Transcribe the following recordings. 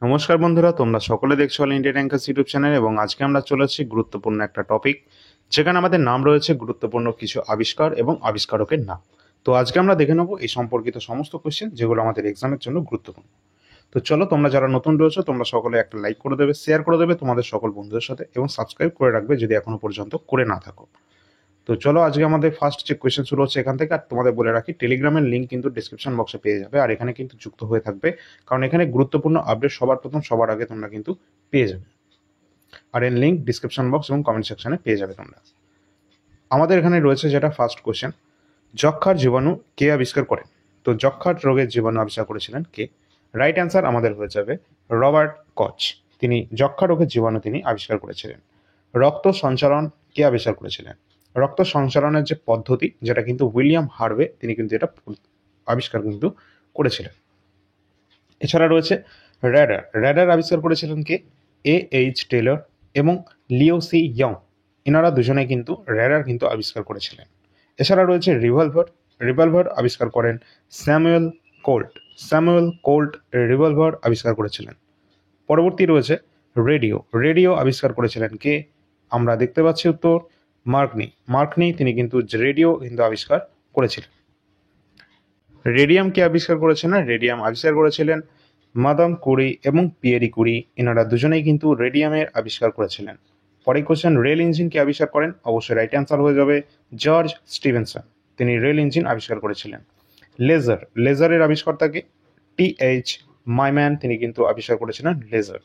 নমস্কার বন্ধুরা, তোমরা সকলে দেখছো all India tankers YouTube channel এবং আজকে আমরা চলেছি গুরুত্বপূর্ণ একটা টপিক, যেখানে আমাদের নাম রয়েছে গুরুত্বপূর্ণ কিছু আবিষ্কার এবং আবিষ্কারকের নাম। তো আজকে আমরা দেখে নেবো এই সম্পর্কিত সমস্ত কোশ্চেন যেগুলো আমাদের এক্সামের জন্য গুরুত্বপূর্ণ। তো চলো, তোমরা যারা নতুন রয়েছো তোমরা সকলে একটা লাইক করে দেবে, শেয়ার করে দেবে তোমাদের সকল বন্ধুদের সাথে এবং সাবস্ক্রাইব করে রাখবে যদি এখনো পর্যন্ত করে না থাকো। তো চলো, আজকে আমাদের ফার্স্ট যে কোয়েশ্চেন শুরু হচ্ছে এখান থেকে। আর তোমাদের বলে রাখি, টেলিগ্রামের লিঙ্ক কিন্তু ডিসক্রিপশন বক্সে পেয়ে যাবে, আর এখানে কিন্তু যুক্ত হয়ে থাকবে, কারণ এখানে গুরুত্বপূর্ণ আপডেট সবার প্রথম সবার আগে তোমরা কিন্তু পেয়ে যাবে। আর এর লিঙ্ক ডিসক্রিপশন বক্স এবং কমেন্ট সেকশনে পেয়ে যাবে তোমরা। আমাদের এখানে রয়েছে যেটা ফার্স্ট কোয়েশ্চেন, যক্ষার জীবাণু কে আবিষ্কার করেন? তো যক্ষার রোগের জীবাণু আবিষ্কার করেছিলেন কে? রাইট অ্যান্সার আমাদের হয়ে যাবে রবার্ট কচ। তিনি যক্ষা রোগের জীবাণু তিনি আবিষ্কার করেছিলেন। রক্ত সঞ্চালন কে আবিষ্কার করেছিলেন? রক্ত সঞ্চালনের যে পদ্ধতি, যেটা কিন্তু উইলিয়াম হার্ভে তিনি কিন্তু এটা আবিষ্কার কিন্তু করেছিলেন। এছাড়া রয়েছে র্যাডার। র্যাডার আবিষ্কার করেছিলেন কে? এইচ টেলর এবং লিও সি ইয়ং। এনারা দুজনে কিন্তু র্যাডার কিন্তু আবিষ্কার করেছিলেন। এছাড়া রয়েছে রিভলভার। রিভলভার আবিষ্কার করেন Samuel Colt. Samuel Colt revolver আবিষ্কার করেছিলেন। পরবর্তী রয়েছে রেডিও। রেডিও আবিষ্কার করেছিলেন কে? আমরা দেখতে পাচ্ছি উত্তর মার্কনি। মার্কনি তিনি কিন্তু রেডিও কিন্তু আবিষ্কার করেছিলেন। রেডিয়াম কে আবিষ্কার করেছেন? না, রেডিয়াম আবিষ্কার করেছিলেন মাদাম কুরি এবং পিয়েরি কুরি। এনারা দুজনেই কিন্তু রেডিয়ামের আবিষ্কার করেছিলেন। পরে কোশ্চেন, রেল ইঞ্জিন কে আবিষ্কার করেন? অবশ্যই রাইট অ্যান্সার হয়ে যাবে জর্জ স্টিভেনসন। তিনি রেল ইঞ্জিন আবিষ্কার করেছিলেন। লেজার। লেজারের আবিষ্কর্তাকে টি.এইচ. মাইম্যান। তিনি কিন্তু আবিষ্কার করেছিলেন লেজার।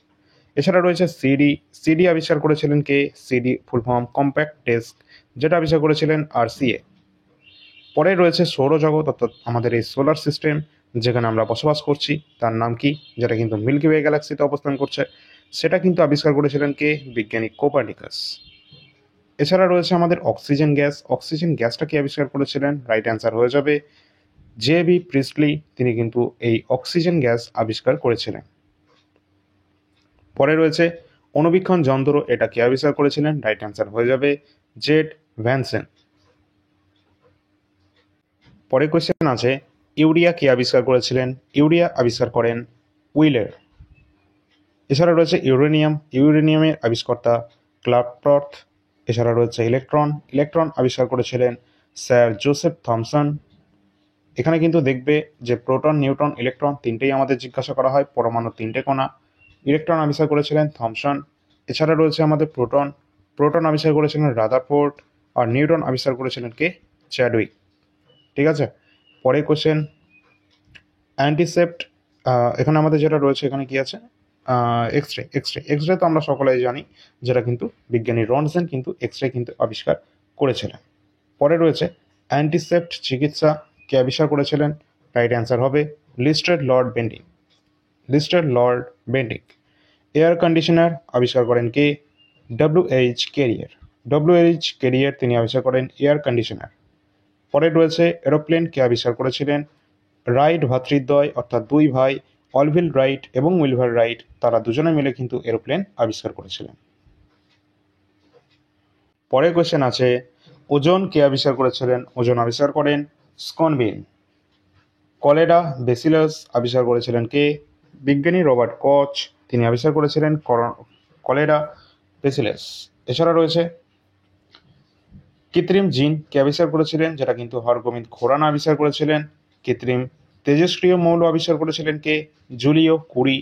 এছাড়া রয়েছে সিডি। সিডি আবিষ্কার করেছিলেন কে? CD full form compact desk, যেটা আবিষ্কার করেছিলেন RCA। পরে রয়েছে সৌরজগৎ, অর্থাৎ আমাদের এই সোলার সিস্টেম যেখানে আমরা বসবাস করছি তার নাম কি, যেটা কিন্তু মিল্কি ওয়ে গ্যালাক্সিতে অবস্থান করছে, সেটা কিন্তু আবিষ্কার করেছিলেন কে? বিজ্ঞানী কোপার্নিকাস। এছাড়া রয়েছে আমাদের অক্সিজেন গ্যাস। অক্সিজেন গ্যাসটা কি আবিষ্কার করেছিলেন? রাইট অ্যান্সার হয়ে যাবে জে.বি. প্রিস্টলি। তিনি কিন্তু এই অক্সিজেন গ্যাস আবিষ্কার করেছিলেন। পরে রয়েছে অণুবীক্ষণ যন্ত্র। এটা কে আবিষ্কার করেছিলেন? রাইট অ্যান্সার হয়ে যাবে জেড ভ্যানসেন। পরে কোয়েশ্চেন আছে, ইউরিয়া কে আবিষ্কার করেছিলেন? ইউরিয়া আবিষ্কার করেন উইলের। এছাড়া রয়েছে ইউরেনিয়াম। ইউরেনিয়ামের আবিষ্কর্তা ক্লার্কফট। এছাড়া রয়েছে ইলেকট্রন। ইলেকট্রন আবিষ্কার করেছিলেন স্যার জোসেফ থমসন। এখানে কিন্তু দেখবে যে প্রোটন, নিউট্রন, ইলেকট্রন তিনটেই আমাদের জিজ্ঞাসা করা হয়, পরমাণু তিনটে কণা। ইলেকট্রন আবিষ্কার করেছিলেন থমসন। এছাড়া রয়েছে আমাদের প্রোটন। প্রোটন আবিষ্কার করেছিলেন রাদারফোর্ড। আর নিউট্রন আবিষ্কার করেছিলেন কে? চ্যাডউইক। ঠিক আছে। পরে কোশ্চেন, অ্যান্টিসেপ্ট। এখানে আমাদের যেটা রয়েছে এখানে কি আছে? X ray. এক্স রে তো আমরা সকলেই জানি, যেটা কিন্তু বিজ্ঞানী রনসেন কিন্তু এক্স রে কিন্তু আবিষ্কার করেছিলেন। পরে রয়েছে অ্যান্টিসেপ্ট চিকিৎসা কে আবিষ্কার করেছিলেন? রাইট অ্যান্সার হবে listed Lord Bentinck. Listed Lord Bentinck. Air conditioner আবিষ্কার করেন কে? ডব্লিউ.এইচ. ক্যারিয়ার। ডব্লিউ.এইচ. ক্যারিয়ার তিনি আবিষ্কার করেন এয়ার কন্ডিশনার। পরে রয়েছে এরোপ্লেন কে আবিষ্কার করেছিলেন? রাইট ভ্রাতৃদ্বয়, অর্থাৎ দুই ভাই অলভিল রাইট এবং উইলভার রাইট, তারা দুজনে মিলে কিন্তু এরোপ্লেন আবিষ্কার করেছিলেন। পরের কোয়েশ্চেন আছে, ওজন কে আবিষ্কার করেছিলেন? ওজন আবিষ্কার করেন স্কনবিন। কলেরা বেসিলাস আবিষ্কার করেছিলেন কে? বিজ্ঞানী রবার্ট কচ। তিনি আবিষ্কার করেছিলেন কলেরা বেসিলাস। এছাড়া রয়েছে কৃত্রিম জিন কে আবিষ্কার করেছিলেন? যেটা কিন্তু হরগোবিন্দ খোরানা আবিষ্কার করেছিলেন। কৃত্রিম তেজস্ক্রিয় মৌল আবিষ্কার করেছিলেন কে? জুলিও কুরি।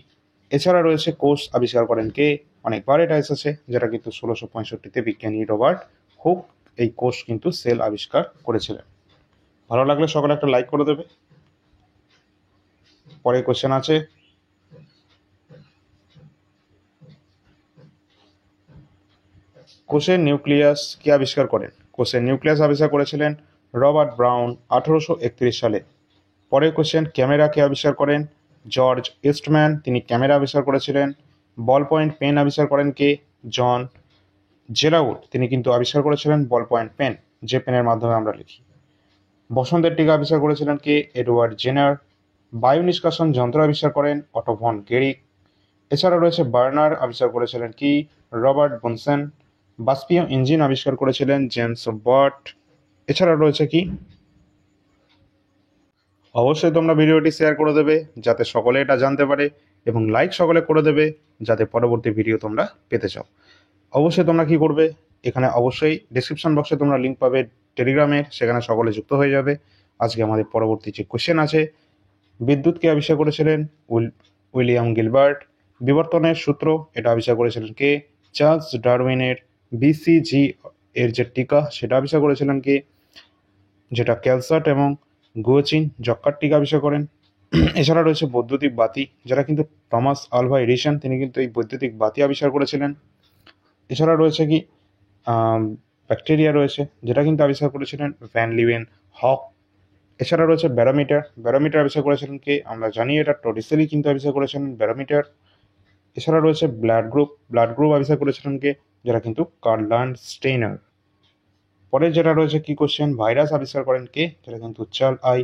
এছাড়া রয়েছে কোষ আবিষ্কার করেন কে? অনেকবার এটা এসেছে, যেটা কিন্তু 1665-তে বিজ্ঞানী রবার্ট হুক এই কোষ কিন্তু সেল আবিষ্কার করেছিলেন। ভালো লাগলে সকলে একটা লাইক করে দেবে। পরে কোশ্চেন আছে, কোষের নিউক্লিয়াস কে আবিষ্কার করেন? কোষের নিউক্লিয়াস আবিষ্কার করেছিলেন রবার্ট ব্রাউন 1831 সালে। পরের কোশ্চেন, ক্যামেরা কে আবিষ্কার করেন? George Eastman. তিনি ক্যামেরা আবিষ্কার করেছিলেন। বল পয়েন্ট পেন আবিষ্কার করেন কে? জন জেরাউড। তিনি কিন্তু আবিষ্কার করেছিলেন বল পয়েন্ট পেন, যে পেনের মাধ্যমে আমরা লিখি। বসন্তের টিকা আবিষ্কার করেছিলেন কে? Edward Jenner. বায়ু নিষ্কাশন যন্ত্র আবিষ্কার করেন অটো ভন গেরিক। এছাড়া রয়েছে বার্নার আবিষ্কার করেছিলেন কি? Robert Bunsen. বাষ্পীয় ইঞ্জিন আবিষ্কার করেছিলেন জেমস বার্ট। এছাড়া রয়েছে কি? অবশ্যই তোমরা ভিডিওটি শেয়ার করে দেবে যাতে সকলে এটা জানতে পারে এবং লাইক সকলে করে দেবে যাতে পরবর্তী ভিডিও তোমরা পেতে চাও। অবশ্যই তোমরা কি করবে, এখানে অবশ্যই ডেসক্রিপশন বক্সে তোমরা লিঙ্ক পাবে টেলিগ্রামের, সেখানে সকলে যুক্ত হয়ে যাবে। আজকে আমাদের পরবর্তী যে কোশ্চেন আছে, বিদ্যুৎকে আবিষ্কার করেছিলেন উইলিয়াম গিলবার্ট। বিবর্তনের সূত্র এটা আবিষ্কার করেছিলেন কে? চার্লস ডারউইনের। বিসিজি এর যে টিকা সেটা আবিষ্কার করেছিলেন কে? যেটা ক্যালসাট এবং গুয়োচিন যক্কার টিকা আবিষ্কার করেন। এছাড়া রয়েছে বৈদ্যুতিক বাতি, যেটা কিন্তু টমাস আলভা এডিসন, তিনি কিন্তু এই বৈদ্যুতিক বাতি আবিষ্কার করেছিলেন। এছাড়া রয়েছে কি ব্যাকটেরিয়া রয়েছে, যেটা কিন্তু আবিষ্কার করেছিলেন ভ্যান লিউয়েন হক। এছাড়া রয়েছে ব্যারোমিটার আবিষ্কার করেছিলেন কে? আমরা জানি এটা টরিসেলি কিন্তু আবিষ্কার করেছিলেন ব্যারোমিটার। এছাড়া রয়েছে ব্লাড গ্রুপ আবিষ্কার করেছিলেন কে? যেটা কিন্তু কার্ল স্টেইনার। পরে যেটা রয়েছে কি কোশ্চেন, ভাইরাস আবিষ্কার করেন কে? যেটা কিন্তু চার্লস আই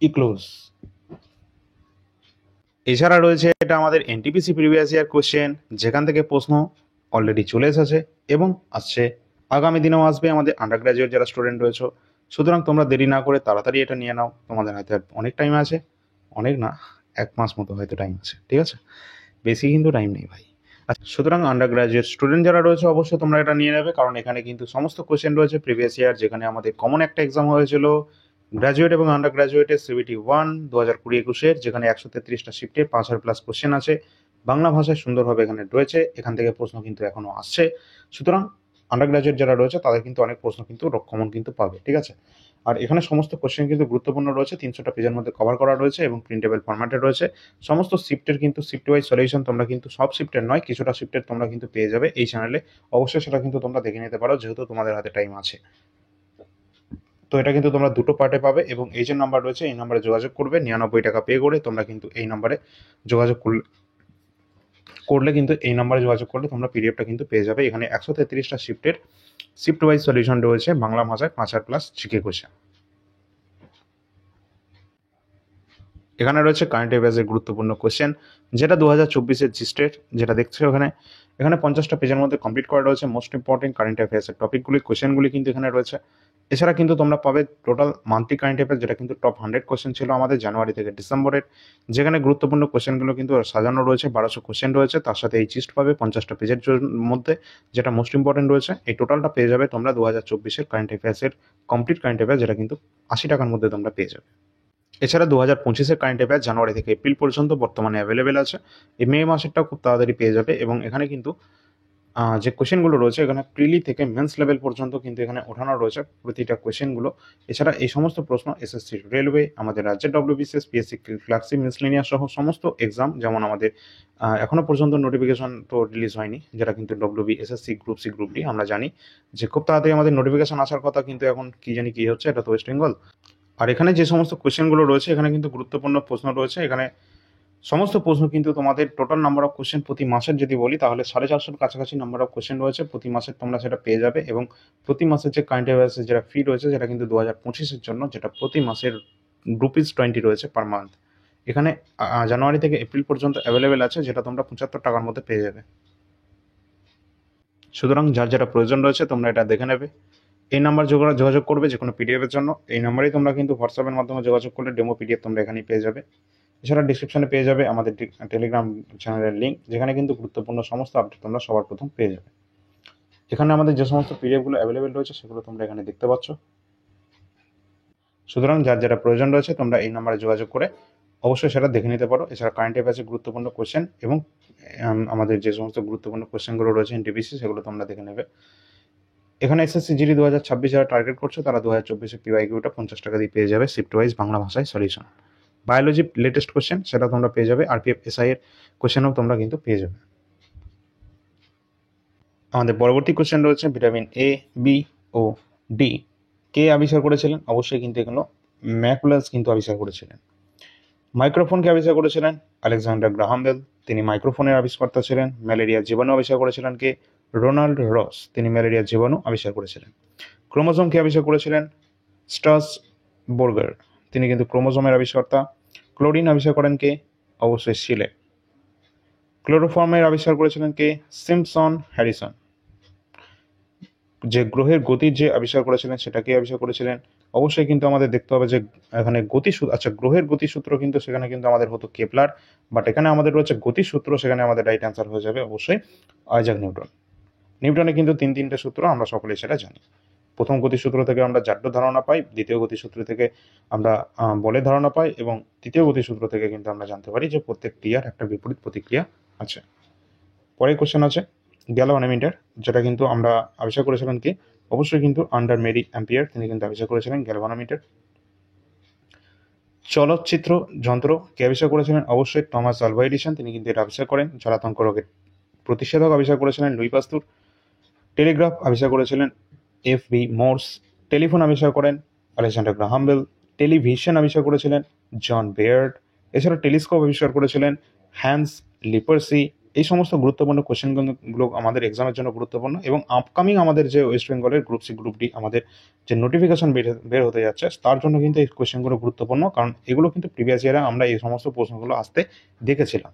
ইক্লোজ। এছাড়া রয়েছে এটা আমাদের এনটিপিসি প্রিভিয়াস ইয়ার কোশ্চেন, যেখান থেকে প্রশ্ন অলরেডি চলে এসেছে এবং আসছে, আগামী দিনেও আসবে আমাদের আন্ডার গ্রাজুয়েট যারা স্টুডেন্ট রয়েছে। সুতরাং তোমরা দেরি না করে তাড়াতাড়ি এটা নিয়ে নাও, তোমাদের হাতে অনেক টাইম আছে, অনেক না 1 মাস মতো হয়তো টাইম আছে, ঠিক আছে? বেশি কিন্তু টাইম নেই ভাই। আচ্ছা, সুতরাং আন্ডার গ্রাজুয়েট স্টুডেন্ট যারা রয়েছে অবশ্যই তোমরা এটা নিয়ে নেবে, কারণ এখানে কিন্তু সমস্ত কোশ্চেন রয়েছে প্রিভিয়াস ইয়ার, যেখানে আমাদের কমন একটা এক্সাম হয়েছিল গ্রাজুয়েট এবং আন্ডার গ্রাজুয়েটের CBT 1 2020-21, যেখানে 133টা শিফটে 5000+ কোশ্চেন আছে। বাংলা ভাষায় সুন্দরভাবে এখানে রয়েছে, এখান থেকে প্রশ্ন কিন্তু এখনো আসছে। সুতরাং আন্ডার গ্রাজুয়েট যারা রয়েছে তাদের কিন্তু অনেক প্রশ্ন কিন্তু কমন কিন্তু পাবে, ঠিক আছে? আর এখানে সমস্ত কোশ্চেন কিন্তু গুরুত্বপূর্ণ রয়েছে, 300টা পেজের মধ্যে কভার করা রয়েছে এবং প্রিন্টেবল ফরম্যাটে রয়েছে। সমস্ত শিফটের কিন্তু শিফট ওয়াইজ সলিউশন তোমরা কিন্তু সব শিফটের নয়, কিছুটা শিফটের তোমরা কিন্তু পেয়ে যাবে এই চ্যানেলে। অবশ্যই সেটা কিন্তু তোমরা দেখে নিতে পারো, যেহেতু তোমাদের হাতে টাইম আছে। তো এটা কিন্তু তোমরা দুটো পার্টে পাবে এবং এই যে নাম্বার রয়েছে এই নাম্বারে যোগাযোগ করবে, 99 টাকা পে করে তোমরা কিন্তু এই নাম্বারে যোগাযোগ করলে কিন্তু এই নাম্বারে যোগাযোগ করলে তোমরা পিডিএফটা কিন্তু পেয়ে যাবে। এখানে 133টা শিফটের শিফট ওয়াইজ সলিউশন রয়েছে বাংলা ভাষায় 5000+ জিকে কোশ্চেন। এখানে রয়েছে কারেন্ট অ্যাফেয়ার্সের গুরুত্বপূর্ণ কোশ্চেন, যেটা 2024-এর জিস্টের, যেটা দেখছো এখানে 50টা পেজের মধ্যে কমপ্লিট করা রয়েছে মোস্ট ইম্পর্টেন্ট কারেন্ট অ্যাফেয়ার্সের টপিকগুলি, কোশ্চেনগুলি কিন্তু এখানে রয়েছে। এছাড়া কিন্তু তোমরা পাবে টোটাল মান্থলি কারেন্ট অ্যাফেয়ার্স, যেটা কিন্তু টপ 100 কোশ্চেন ছিল আমাদের জানুয়ারি থেকে ডিসেম্বরের, যেখানে গুরুত্বপূর্ণ কোশ্চেনগুলো কিন্তু সাজানো রয়েছে, 1200 কোশ্চেন রয়েছে, তার সাথে এই জিস্ট পাবে 50টা পেজের মধ্যে, যেটা মোস্ট ইম্পর্টেন্ট রয়েছে। এই টোটালটা পেয়ে যাবে তোমরা 2024-এর কারেন্ট অ্যাফেয়ার্সের কমপ্লিট কারেন্ট অ্যাফেয়ার্স, যেটা কিন্তু 80 টাকার মধ্যে তোমরা পেয়ে যাবে। এছাড়া 2025-এর কারেন্ট অ্যাফেয়ার্স জানুয়ারি থেকে এপ্রিল পর্যন্ত বর্তমানে অ্যাভেলেবেল আছে। এই মে মাসেরটাও খুব তাড়াতাড়ি পেয়ে যাবে এবং এখানে কিন্তু যে কোশ্চেনগুলো রয়েছে এখানে প্রিলি থেকে মেন্স লেভেল পর্যন্ত কিন্তু এখানে ওঠানো রয়েছে প্রতিটা কোশ্চেনগুলো। এছাড়া এই সমস্ত প্রশ্ন এসএসসি, রেলওয়ে, আমাদের রাজ্যের WBCS, পিএসসি ক্লার্কশিপ, মিসলেনিয়াস সহ সমস্ত এক্সাম, যেমন আমাদের এখনো পর্যন্ত নোটিফিকেশন তো রিলিজ হয়নি, যেটা কিন্তু WB, SSC, group C, group D, আমরা জানি যে খুব তাড়াতাড়ি আমাদের নোটিফিকেশন আসার কথা, কিন্তু এখন কি জানি কি হচ্ছে, এটা তো ওয়েস্ট বেঙ্গল। আর এখানে যে সমস্ত কোশ্চেনগুলো রয়েছে এখানে কিন্তু গুরুত্বপূর্ণ প্রশ্ন রয়েছে। এখানে সমস্ত প্রশ্ন কিন্তু তোমাদের টোটাল নাম্বার অফ কোশ্চেন প্রতি মাসের যদি বলি তাহলে 450-এর কাছাকাছি নাম্বার অফ কোশ্চেন রয়েছে প্রতি মাসের, তোমরা সেটা পেয়ে যাবে। এবং প্রতি মাসের যে কারেন্ট অ্যাফেয়ার্সের যেটা ফি রয়েছে সেটা কিন্তু 2025-এর জন্য, যেটা প্রতি মাসের ₹20 রয়েছে পার মান্থ। এখানে জানুয়ারি থেকে এপ্রিল পর্যন্ত অ্যাভেলেবেল আছে, যেটা তোমরা 75 টাকার মধ্যে পেয়ে যাবে। সুতরাং যার যেটা প্রয়োজন রয়েছে তোমরা এটা দেখে নেবে। এই নাম্বার যোগাযোগ করবে যে কোনো পিডিএফের জন্য। এই নাম্বারেই তোমরা কিন্তু হোয়াটসঅ্যাপের মাধ্যমে যোগাযোগ করলে ডেমো পিডিএফ তোমরা এখানেই পেয়ে যাবে। এছাড়া ডিসক্রিপশনে পেয়ে যাবে আমাদের টেলিগ্রাম চ্যানেলের লিঙ্ক, যেখানে কিন্তু গুরুত্বপূর্ণ সমস্ত আপডেট তোমরা সবার প্রথম পেয়ে যাবে। এখানে আমাদের যে সমস্ত পিডিএফগুলো অ্যাভেলেবেল রয়েছে সেগুলো তোমরা এখানে দেখতে পাচ্ছ। সুতরাং যার যেটা প্রয়োজন রয়েছে তোমরা এই নাম্বারে যোগাযোগ করে অবশ্যই সেটা দেখে নিতে পারো। এছাড়া কারেন্ট অ্যাফেয়ার্সের গুরুত্বপূর্ণ কোশ্চেন এবং আমাদের যে সমস্ত গুরুত্বপূর্ণ কোশ্চেনগুলো রয়েছে এনটিপিসি, সেগুলো তোমরা দেখে নেবে। এখানে এসএসসি জিডি 2026 যারা টার্গেট করছে তারা 2024-এর পিওয়াইকিউটা 50 টাকা দিয়ে পেয়ে যাবে, শিফট ওয়াইজ বাংলা ভাষায় সলিউশন। বায়োলজি লেটেস্ট কোশ্চেন সেটা তোমরা পেয়ে যাবে, RPF SI এর কোশ্চেনও তোমরা কিন্তু পেয়ে যাবে। আমাদের পরবর্তী কোশ্চেন রয়েছে ভিটামিন A, B ও D কে আবিষ্কার করেছিলেন? অবশ্যই কিন্তু এগুলো ম্যাকুলাস কিন্তু আবিষ্কার করেছিলেন। মাইক্রোফোনকে আবিষ্কার করেছিলেন আলেকজান্ডার গ্রাহাম বেল, তিনি মাইক্রোফোনের আবিষ্কর্তা ছিলেন। ম্যালেরিয়ার জীবাণু আবিষ্কার করেছিলেন কে? রোনাল্ড রস, তিনি ম্যালেরিয়ার জীবাণু আবিষ্কার করেছিলেন। ক্রোমোজোমকে আবিষ্কার করেছিলেন স্ট্রাসবোর্গার, তিনি কিন্তু ক্রোমোজোমের আবিষ্কর্তা। ক্লোরিন আবিষ্কার করেন কে? অবশ্যই শিলে। ক্লোরোফর্মের আবিষ্কার করেছিলেন কে? Simpson Harrison. যে গ্রহের গতির যে আবিষ্কার করেছিলেন সেটা কে আবিষ্কার করেছিলেন? অবশ্যই কিন্তু আমাদের দেখতে হবে যে এখানে গতিসূত্র, আচ্ছা গ্রহের গতিসূত্র কিন্তু সেখানে কিন্তু আমাদের হতো কেপলার, বাট এখানে আমাদের রয়েছে গতিসূত্র, সেখানে আমাদের রাইট অ্যান্সার হয়ে যাবে অবশ্যই আইজাক নিউটন। নিউটনে কিন্তু তিনটে সূত্র, আমরা সকলেই সেটা জানি। প্রথম গতিসূত্র থেকে আমরা জাড্যের ধারণা পাই, দ্বিতীয় গতিসূত্র থেকে আমরা বলের ধারণা পাই, এবং তৃতীয় গতিসূত্র থেকে কিন্তু আমরা জানতে পারি যে প্রত্যেক ক্রিয়ার একটা বিপরীত প্রতিক্রিয়া আছে। পরের কোশ্চেন আছে গ্যালভানোমিটার, যেটা কিন্তু আমরা আবিষ্কার করেছিলেন কি? অবশ্যই কিন্তু আন্ডার মেরি অ্যাম্পিয়ার, তিনি কিন্তু আবিষ্কার করেছিলেন গ্যালভানোমিটার। চলচ্চিত্র যন্ত্র কে আবিষ্কার করেছিলেন? অবশ্যই টমাস আলভা এডিসন, তিনি কিন্তু এটা আবিষ্কার করেন। জলাতঙ্ক রোগের প্রতিষেধক আবিষ্কার করেছিলেন লুই পাস্তুর। টেলিগ্রাফ আবিষ্কার করেছিলেন এফ.বি. মোর্স। টেলিফোন আবিষ্কার করেন আলেকজান্ডার গ্রাহাম বেল। টেলিভিশন আবিষ্কার করেছিলেন জন বেয়ার্ড। এছাড়া টেলিস্কোপ আবিষ্কার করেছিলেন হ্যান্স লিপারসি। এই সমস্ত গুরুত্বপূর্ণ কোশ্চেনগুলো আমাদের এক্সামের জন্য গুরুত্বপূর্ণ, এবং আপকামিং আমাদের যে ওয়েস্ট বেঙ্গলের গ্রুপ সি গ্রুপ ডি আমাদের যে নোটিফিকেশন বের হতে যাচ্ছে, তার জন্য কিন্তু এই কোশ্চেনগুলো গুরুত্বপূর্ণ, কারণ এগুলো কিন্তু প্রিভিয়াস ইয়ারে আমরা এই সমস্ত প্রশ্নগুলো আসতে দেখেছিলাম।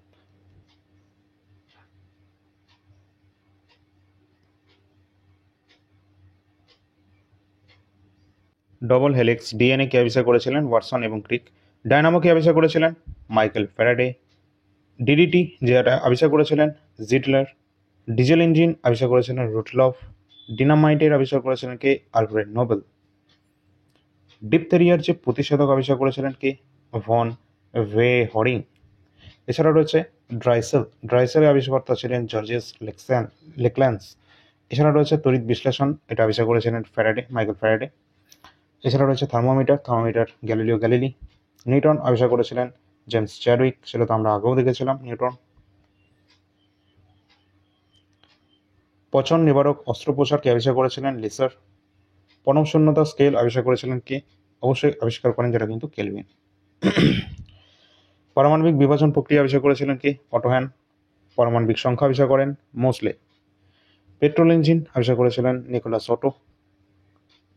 ডবল হেলিক্স ডিএনএ কে আবিষ্কার করেছিলেন? ওয়াটসন এবং ক্রিক। ডায়নামো কে আবিষ্কার করেছিলেন? Michael Faraday. ডিডিটি যেটা আবিষ্কার করেছিলেন? জিটলার। ডিজেল ইঞ্জিন আবিষ্কার করেছিলেন রুটলফ। ডিনামাইটের আবিষ্কার করেছিলেন কে? Alfred Nobel. ডিপথেরিয়ার যে প্রতিষেধক আবিষ্কার করেছিলেন কে? ভন ভে হরিং। এছাড়া রয়েছে ড্রাইসেলের আবিষ্কর্তা ছিলেন জর্জেস লেকল্যান্স। এছাড়া রয়েছে তড়িৎ বিশ্লেষণ, এটা আবিষ্কার করেছিলেন মাইকেল ফ্যারাডে। এছাড়া রয়েছে থার্মোমিটার গ্যালিলিও গ্যালিলি। নিউটন আবিষ্কার করেছিলেন জেমস চ্যাডউইক, সেটা তো আমরা আগেও দেখেছিলাম নিউটন। পচন নিবারক অস্ত্রোপচার কে আবিষ্কার করেছিলেন? লিসার। পরমশূন্যতা স্কেল আবিষ্কার করেছিলেন কে? অবশ্যই আবিষ্কার করেন যেটা কিন্তু কেলভিন। পারমাণবিক বিভাজন প্রক্রিয়া আবিষ্কার করেছিলেন কে? অটো হ্যান। পারমাণবিক সংখ্যা আবিষ্কার করেন মোসলে। পেট্রোল ইঞ্জিন আবিষ্কার করেছিলেন নিকোলাস অটো।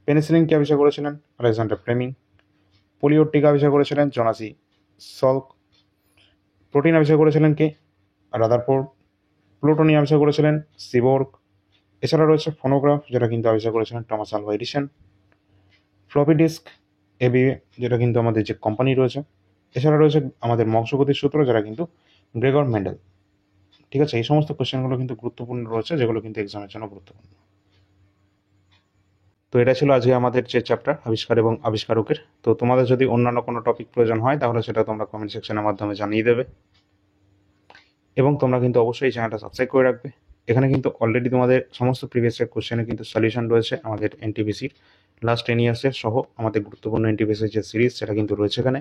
পেনিসিলিন কে আবিষ্কার করেছিলেন? Alexander Fleming. পোলিওর টিকা আবিষ্কার করেছিলেন জোনাসি সল্ক। প্রোটিন আবিষ্কার করেছিলেন কে? রাদারফোর্ড। প্লুটোনিয়াম আবিষ্কার করেছিলেন সিবোর্গ। এছাড়া রয়েছে ফোনোগ্রাফ, যেটা কিন্তু আবিষ্কার করেছিলেন Thomas Alva Edison. Floppy disk এবিএ, যেটা কিন্তু আমাদের যে কোম্পানি রয়েছে। এছাড়া রয়েছে আমাদের মক্সগতির সূত্র, যেটা কিন্তু গ্রেগর মেন্ডেল। ঠিক আছে, এই সমস্ত কোশ্চেনগুলো কিন্তু গুরুত্বপূর্ণ রয়েছে, যেগুলো কিন্তু এক্সামের জন্য গুরুত্বপূর্ণ। তো এটা ছিল আজকে আমাদের যে চ্যাপ্টার আবিষ্কার এবং আবিষ্কারকের। তো তোমাদের যদি অন্যান্য কোনো টপিক প্রয়োজন হয়, তাহলে সেটা তোমরা কমেন্ট সেকশনের মাধ্যমে জানিয়ে দেবে, এবং তোমরা কিন্তু অবশ্যই এই চ্যানেলটা সাবস্ক্রাইব করে রাখবে। এখানে কিন্তু অলরেডি তোমাদের সমস্ত প্রিভিয়াস ইয়ার কোশ্চেনের কিন্তু সলিউশন রয়েছে আমাদের এনটিপিসির লাস্ট 10 ইয়ার্সের সহ আমাদের গুরুত্বপূর্ণ এনটিপিসির যে সিরিজ, সেটা কিন্তু রয়েছে এখানে।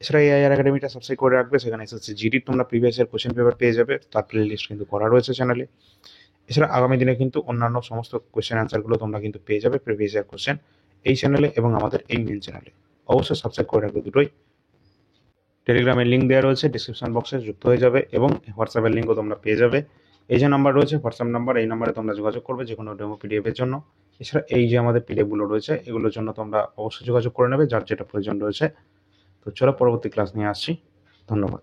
এছাড়া এআইআর একাডেমিটা সাবস্ক্রাইব করে রাখবে, সেখানে এসএসসি জিডির তোমরা প্রিভিয়াস ইয়ার কোশ্চেন পেপার পেয়ে যাবে, তার প্লে লিস্ট কিন্তু করা রয়েছে চ্যানেলে। এছাড়া আগামী দিনে কিন্তু অন্যান্য সমস্ত কোশ্চেন অ্যান্সারগুলো তোমরা কিন্তু পেয়ে যাবে প্রিভিয়াস ইয়ার কোশ্চেন এই চ্যানেলে এবং আমাদের এই মেন চ্যানেলে। অবশ্যই সাবস্ক্রাইব করে রাখবে দুটোই। টেলিগ্রামের লিঙ্ক দেওয়া রয়েছে ডিসক্রিপশন বক্সে, যুক্ত হয়ে যাবে, এবং হোয়াটসঅ্যাপের লিঙ্কও তোমরা পেয়ে যাবে। এই যে নাম্বার রয়েছে হোয়াটসঅ্যাপ নাম্বার, এই নাম্বারে তোমরা যোগাযোগ করবে যে কোনো ডেমো পিডিএফের জন্য। এছাড়া এই যে আমাদের পিডিএফগুলো রয়েছে, এগুলোর জন্য তোমরা অবশ্যই যোগাযোগ করে নেবে যার যেটা প্রয়োজন রয়েছে। তো চলো পরবর্তী ক্লাস নিয়ে আসছি। ধন্যবাদ।